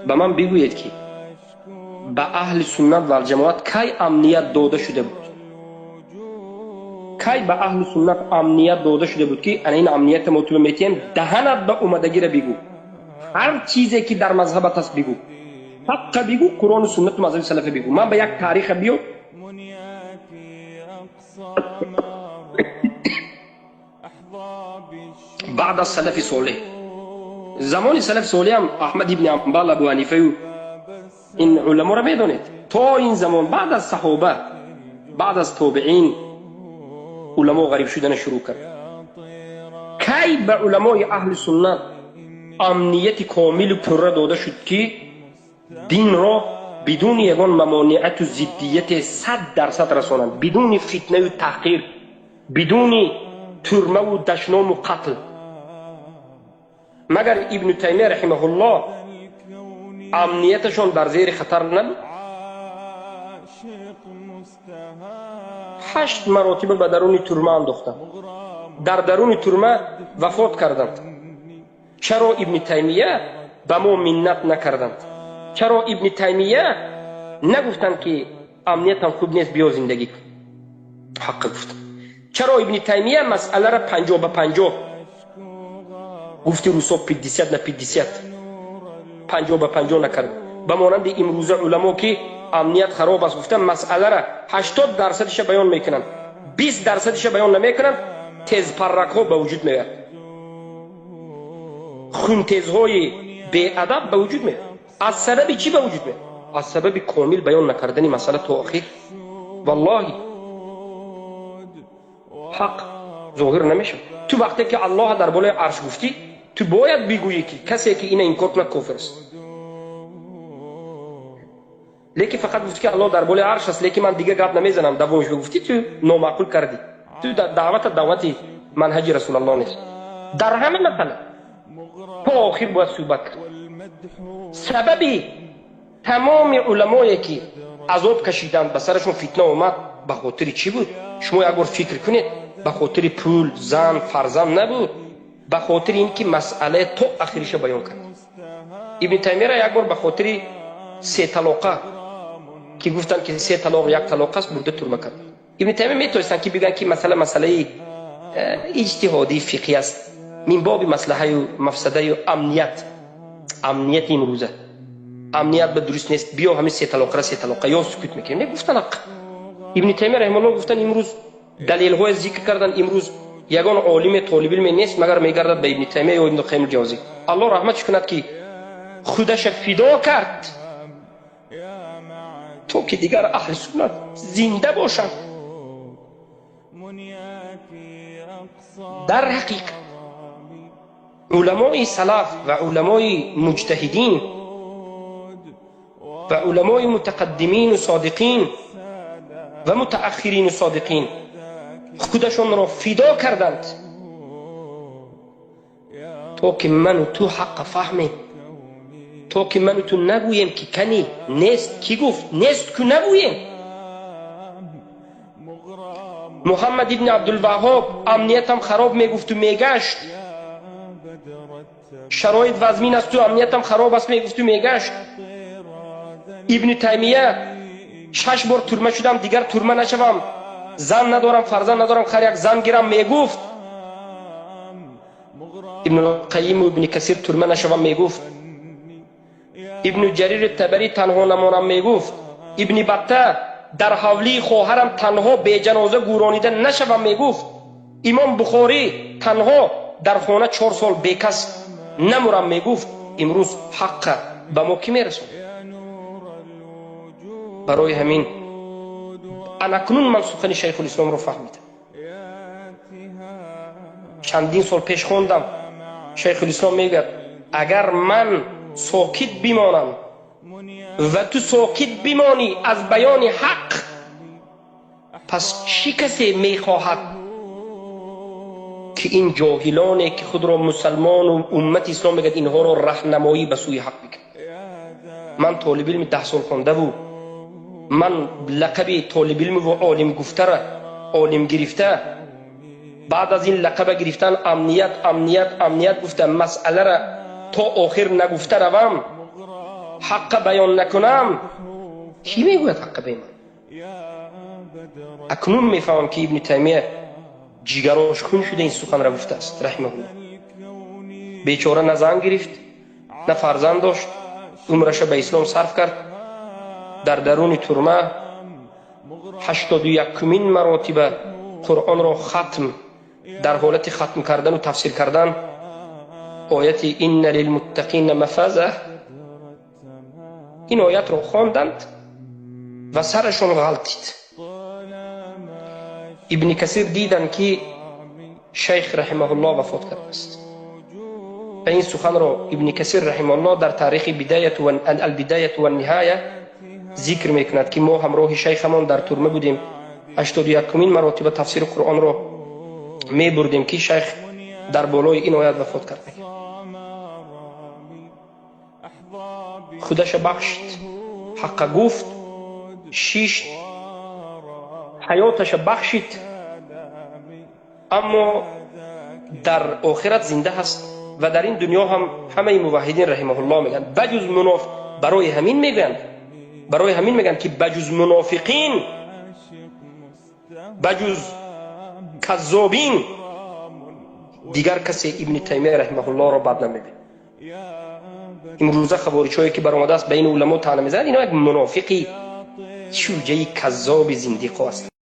به من بگویید که به اهل سنت و جماعت کی امنیت داده شده بود؟ کی به اهل سنت امنیت داده شده بود که این امنیت مطلوب میتیم دهنت به اومدگی را بگو، هر چیزی که در مذهبت هست بگو، حق بگو، قرآن و سنت و مذهب سلف بگو. من به یک تاریخ بیام بعد از سلف صالح، زمان سلف صالح هم احمد ابن حنبل، ابو حنیفه و این علما را میدونید. تا این زمان بعد از صحابه، بعد از تابعین، علما غریب شدن شروع کرد. کی به علمای اهل سنت امنیت کامل و پره داده شد که دین را بدون یگان ممانعت و ضدیت 100% رسانند، بدون فتنه و تحقیر، بدون ترمه و دشنام و قتل. مگر ابن تیمیه رحمه الله امنیتشون در زیر خطر نبود؟ 8 مراتب به درون ترمه انداختند، در درون ترمه وفات کردند. چرا ابن تیمیه به ما منت نکردند؟ چرا ابن تیمیه نگفتند که امنیت هم خوب نیست بیا زندگی کن؟ حق گفتند. چرا ابن تیمیه مسئله را 50 به 50 گفتی روسا 50 نه 50 50 به 50 نکرد؟ به مانند امروز علما که امنیت خراب است گفتن مسئله را 80% بیان میکنن، 20% بیان نمیکنن، تیز پرک ها به وجود میاد، خون تیزهای بی ادب به وجود میاد. از سبب چی به وجود میاد؟ از سبب کامل بیان نکردن مسئله تا آخر. والله حق ظاهر نمیشه. تو وقتی که الله در بالای عرش گفتی، تو باید بگویی که کسی که این انکار کنه کافر است. لیکن فقط گفتی که الله در بالای عرش است، لیکن من دیگه گپ نمیزنم، دوامش گفتی، تو نامعقول کردی. تو دعوت منهج رسول الله نیست. در همه مسئله تا آخر باید صحبت کرد. سبب تمام علمایی که عذاب کشیدند، به سرشون فتنه اومد، به خاطر چی بود؟ شما اگر فکر کنید به خاطر پول، زن، فرزند نبود، به خاطر اینکه مسئله تو آخرش بیان کرد. ابن تیمیه را یک بار به خاطر 3 طلاقه که گفتن که 3 طلاق 1 طلاق است برده ترمه کرد. ابن تیمیه میتونستن که بگن که مسئله اجتهادی فقهی است، من باب مصلحه و مفسده و امنیت این روزه، امنیت به درست نیست، بیا همین 3 طلاق را 3 طلاق یا سکوت میکنیم. نگفتن حق. ابن تیمیه رحمه الله گفتن امروز دلیل های ذکر کردن، امروز یگان عالم طالب علم نیست مگر میگردد به ابن تیمیه یا ابن قیم الجوزی. الله رحمتش کند که خودش فدا کرد تو که دیگر اهل سنت زنده باشند. در حقیقت علمای سلف و علمای مجتهدین و علمای متقدمین و صادقین و متأخرین و صادقین خودشون را فدا کردند تا که من و تو حق فهمیم، تا که من و تو نگوییم که کنی نیست. کی گفت نیست که نگوییم؟ محمد ابن عبدالوهاب امنیت هم خراب میگفت و میگشت، شرایط وزمین است و امنیت هم خراب است میگفت و میگشت. ابن تیمیه 6 بار ترمه شدم دیگر ترمه نشوم، زن ندارم، فرزند ندارم، خیر یک زن گیرم میگفت. ابن القیم و ابن کثیر ترمه نشوم میگفت. ابن جریر طبری تنها نمانم میگفت. ابن بطه در حولی خواهرم تنها به جنازه گورانیده نشوم میگفت. امام بخاری تنها در خانه 4 سال به کس نمورم میگفت. امروز حق به ما کی میرسون؟ برای همین اکنون من سخن شیخ الاسلام رو فهمیدم. چندین سال پیش خوندم شیخ الاسلام میگه اگر من ساکت بمانم و تو ساکت بمانی از بیان حق، پس چی کسی میخواهد که این جاهلانی که خود را مسلمان و امت اسلام میگه اینها را راهنمایی به سوی حق بکن؟ من طالب علم 10 سال خونده بود، من لقب طالب علم و عالم گفته را عالم گرفته، بعد از این لقب گرفتن امنیت گفتم، مسئله را تا آخر نگفته روم حق بیان نکنم کی میگوید حق به من؟ اکنون میفهمم که ابن تیمیه جیگرش خون شده این سخن را گفته است رحمه الله. بیچاره نه زن گرفت نه فرزند داشت، عمرش به اسلام صرف کرد، در درون ترمه 81 مرتبه قرآن را ختم، در حالت ختم کردن و تفسیر کردن آیت ان للمتقین مفازه، این آیت را خواندند و سرشون غلطید. ابن کثیر دیدن که شیخ رحمه الله وفات کرده است. این سخن را ابن کثیر رحمه الله در تاریخ البدایه و النهایه ذکر میکند که ما همراه شیخمان در ترمه بودیم، 81 مرتبه تفسیر قرآن را می بردیم که شیخ در بالای این آیت وفات کرده. خودش بخشید، حق گفت، شیش حیاتش بخشید، اما در آخرت زنده هست و در این دنیا هم همه موحدین رحمه الله میگن بجز منافق، برای همین میگن که بجز منافقین، بجز کذابین دیگر کسی ابن تیمیه رحمه الله را بد نمیبینه. امروزه خوارج‌هایی که برآمده است بین علما طعنه میزنند، اینا یک منافقی شوجه کذاب زندیق است.